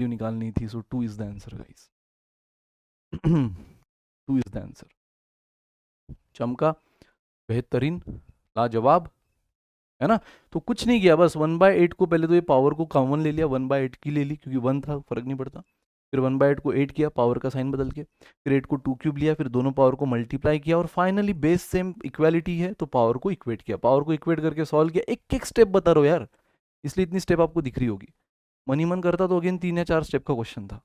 Value निकालनी थी, सो 2 is the answer guys. 2 is the answer. चमका, बेहतरीन, लाजवाब, है ना। तो कुछ नहीं किया, बस 1/8 को पहले तो ये पावर को कॉमन ले लिया, 1/8 की ले ली क्योंकि 1 था, फर्क नहीं पड़ता। फिर 1/8 को 8 किया, पावर का साइन बदल के। फिर 8 को 2 क्यूब लिया, फिर दोनों पावर को मल्टीप्लाई किया, और फाइनली बेस सेम इक्वालिटी है तो पावर को इक्वेट किया। पावर को इक्वेट करके सॉल्व किया। एक एक स्टेप बता रहा हूँ यार, इसलिए इतनी स्टेप आपको दिख रही होगी। मन ही मन करता तो अगेन 3 या 4 स्टेप का क्वेश्चन था।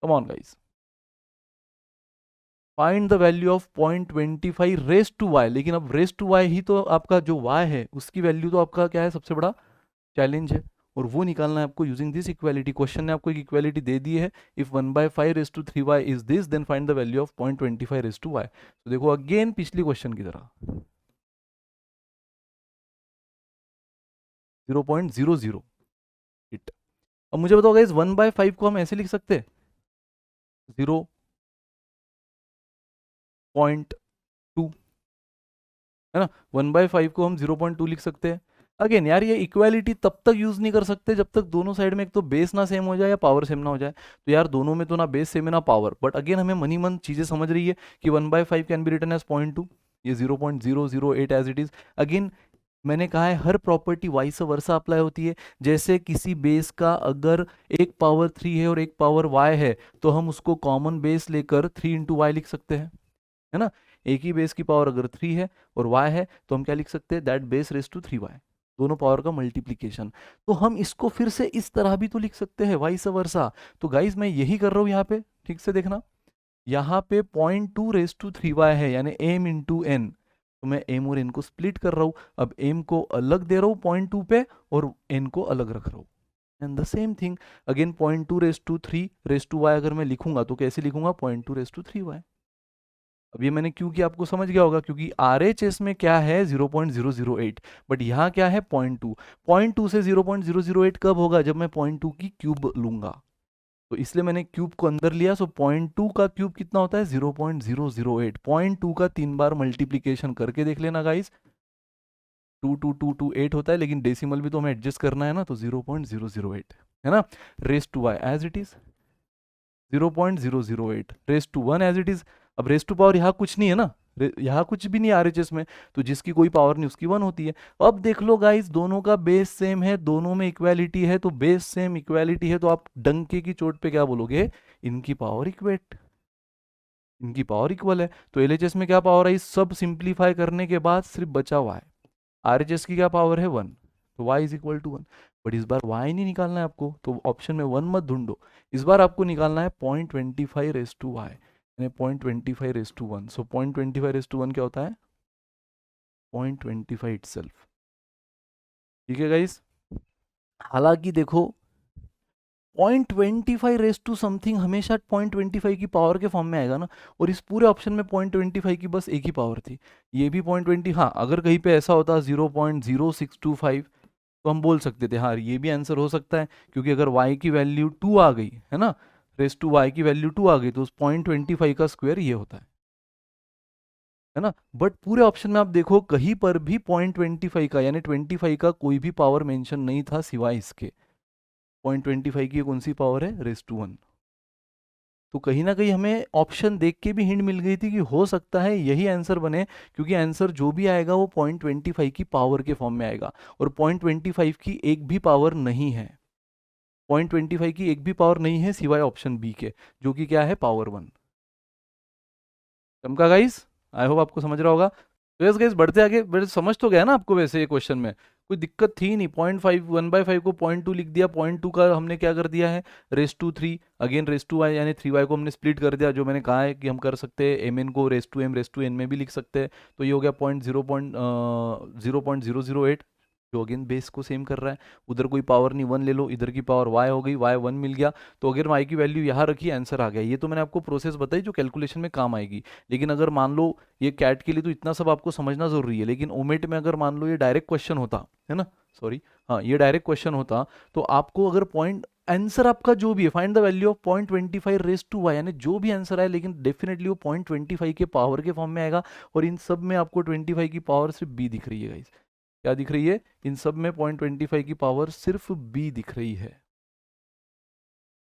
Come on guys, find the value of 0.25 raise to y. लेकिन अब रेस टू वाई ही तो आपका जो वाई है उसकी वैल्यू तो आपका क्या है, सबसे बड़ा चैलेंज है, और वो निकालना है आपको यूजिंग दिस इक्वालिटी। क्वेश्चन ने आपको एक इक्वालिटी दे दी है, if 1/5 raise to 3y is this then find the value of 0.25 raise to y। तो देखो अगेन पिछली क्वेश्चन की तरह 0.008। अब मुझे बताओ गाइस 1/5 को हम ऐसे लिख सकते हैं 0.2, है ना। 1/5 को हम 0.2 लिख सकते हैं। अगेन यार ये इक्वालिटी तब तक यूज नहीं कर सकते जब तक दोनों साइड में एक तो बेस ना सेम हो जाए या पावर सेम ना हो जाए। तो यार दोनों में तो ना बेस सेम है ना पावर, बट अगेन हमें मनी मन चीजें समझ रही है कि 1/5 कैन बी रिटन एज 0.2, ये 0.008 एज इट इज। अगेन मैंने कहा है हर प्रॉपर्टी वाइस वर्सा अप्लाई होती है। जैसे किसी बेस का अगर एक पावर 3 है और एक पावर y है, तो हम उसको कॉमन बेस लेकर 3 इंटू वाई लिख सकते हैं, है ना। एक ही बेस की पावर अगर 3 है और y है तो हम क्या लिख सकते हैं, that base race to 3y, दोनों पावर का मल्टीप्लीकेशन। तो हम इसको फिर से इस तरह भी तो लिख सकते हैं वाइस वर्सा। तो गाइज मैं यही कर रहा हूं यहाँ पे, ठीक से देखना। यहाँ पे 0.2 रेस टू 3y है, यानी m इंटू एन। तो मैं m और n को स्प्लिट कर रहा हूँ। अब m को अलग दे रहा हूँ 0.2 पे और n को अलग रख रहा हूँ। And the same thing again 0.2 raise to 3 raise to y अगर मैं लिखूंगा तो कैसे लिखूंगा, 0.2 रेस टू 3y। अब ये मैंने क्यों किया आपको समझ गया होगा, क्योंकि RHS में क्या है 0.008, बट यहाँ क्या है 0.2। 0.2 से 0.008 कब होगा, जब मैं 0.2 की क्यूब लूंगा। तो इसलिए मैंने क्यूब को अंदर लिया। सो 0.2 का क्यूब कितना होता है 0.008। 0.2 का 3 बार मल्टीप्लीकेशन करके देख लेना गाइस, 22228 होता है, लेकिन डेसिमल भी तो हमें एडजस्ट करना है ना, तो 0.008, है ना। Raise to y as it is 0.008, raise to 1 as it is. अब रेस टू पावर यहाँ कुछ नहीं है ना, यहाँ कुछ भी नहीं RHS में, तो जिसकी कोई पावर नहीं उसकी 1 होती है। अब देख लो गाइस दोनों का बेस सेम है, दोनों में इक्वालिटी है, तो बेस सेम इक्वालिटी है तो आप डंके की चोट पे क्या बोलोगे, इनकी पावर इक्वेट, इनकी पावर इक्वल है। तो LHS में क्या पावर आई, सब सिंप्लीफाई करने के बाद सिर्फ बचा हुआ है। RHS की क्या पावर है 1, तो y is equal to 1। But इस बार y नहीं निकालना है आपको, तो ऑप्शन में 1 मत ढूंढो। इस बार आपको निकालना है 0.25 रेस टू y, यानी 0.25 raise to 1। So 0.25 raise to 1 क्या होता है, 0.25 इटसेल्फ। ठीक है गाइस। हालांकि देखो 0.25 रेस टू समथिंग हमेशा 0.25 की पावर के फॉर्म में आएगा ना, और इस पूरे ऑप्शन में 0.25 की बस एक ही पावर थी, ये भी 0.20। हाँ अगर कहीं पे ऐसा होता 0.0625 तो हम बोल सकते थे हाँ ये भी आंसर हो सकता है, क्योंकि अगर y की वैल्यू 2 आ गई है ना, रेस टू y की वैल्यू 2 आ गई तो उस 0.25 का स्क्वायर ये होता है ना। बट पूरे ऑप्शन में आप देखो कहीं पर भी 0.25 का यानी 25 का कोई भी पावर मेंशन नहीं था सिवाय इसके। 0.25 की कौन सी पावर है, रेस टू 1। तो कहीं ना कहीं हमें ऑप्शन देख के भी हिंट मिल गई थी कि हो सकता है यही आंसर बने, क्योंकि आंसर जो भी आएगा वो 0.25 की पावर के फॉर्म में आएगा, और 0.25 की एक भी पावर नहीं है। 0.25 की एक भी पावर नहीं है सिवाय ऑप्शन बी के, जो कि क्या है पावर 1। चमका गाइस, आई होप आपको समझ रहा होगा। तो यस गाइस बढ़ते आगे, बड़े समझ तो गया ना आपको, वैसे ये क्वेश्चन में कोई दिक्कत थी नहीं। 0.5 1/5 को 0.2 लिख दिया, 0.2 का हमने क्या कर दिया है raise to 3, again raise to y यानी 3y को हमने स्प्लिट कर दिया, जो मैंने कहा है कि हम कर सकते हैं, mn को raise to m raise to n में भी लिख सकते हैं। तो ये हो गया 0.008, जो अगेन बेस को सेम कर रहा है। उधर कोई पावर नहीं 1 ले लो, इधर की पावर y हो गई, y 1 मिल गया। तो अगर y की वैल्यू यहाँ रखी आंसर आ गया। ये तो मैंने आपको प्रोसेस बताई जो कैलकुलेशन में काम आएगी। लेकिन अगर मान लो ये कैट के लिए तो इतना सब आपको समझना जरूरी है, लेकिन ओमेट में अगर मान लो ये डायरेक्ट क्वेश्चन होता है ना, सॉरी हाँ ये डायरेक्ट क्वेश्चन होता, तो आपको अगर पॉइंट आंसर आपका जो भी है find the value of 0.25 raise to y, यानी जो भी आंसर आए लेकिन डेफिनेटली वो 0.25 के पावर के फॉर्म में आएगा। और इन सब में आपको 25 की पावर सिर्फ b दिख रही है गाइस, क्या दिख रही है, इन सब में 0.25 की पावर सिर्फ b दिख रही है।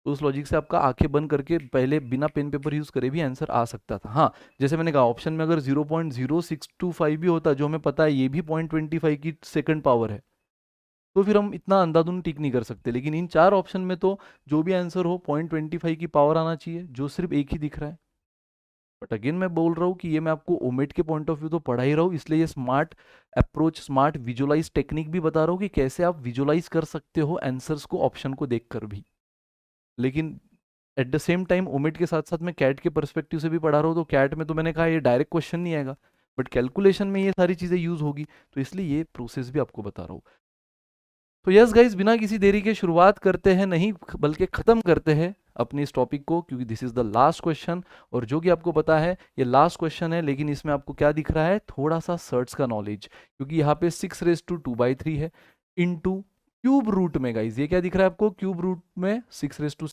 तो उस लॉजिक से आपका आंखें बंद करके पहले बिना पेन पेपर यूज करे भी आंसर आ सकता था। हाँ, जैसे मैंने कहा ऑप्शन में अगर 0.0625 भी होता, जो हमें पता है ये भी 0.25 की सेकंड पावर है, तो फिर हम इतना अंधाधुंध टिक नहीं कर सकते। लेकिन इन 4 ऑप्शन में तो जो भी आंसर हो 0.25 की पावर आना चाहिए, जो सिर्फ एक ही दिख रहा है। बट अगेन मैं बोल रहा हूँ कि ये मैं आपको ओमेट के पॉइंट ऑफ व्यू तो पढ़ा ही रहा हूँ, इसलिए ये smart approach, smart visualise technique भी बता रहा हूँ कि कैसे आप विजुअलाइज कर सकते हो आंसर्स को ऑप्शन को देखकर भी। लेकिन at the same time omit के साथ साथ मैं कैट के पर्सपेक्टिव से भी पढ़ा रहा हूँ, तो कैट में तो मैंने कहा ये डायरेक्ट क्वेश्चन नहीं आएगा, बट कैलकुलेशन में ये सारी चीज़ें यूज होगी, तो इसलिए ये प्रोसेस भी आपको बता रहा हूँ। तो यस गाइज, बिना किसी देरी के शुरुआत करते हैं, नहीं बल्कि ख़त्म करते हैं अपने इस टॉपिक को, क्योंकि this is the last question. और जो कि आपको पता है ये लास्ट क्वेश्चन है, लेकिन इसमें आपको क्या दिख रहा है, थोड़ा सा सर्ट्स का नॉलेज, क्योंकि यहाँ पे 6⁻² है इनटू क्यूब रूट में। गाइज ये क्या दिख रहा है आपको, क्यूब रूट में 6⁻²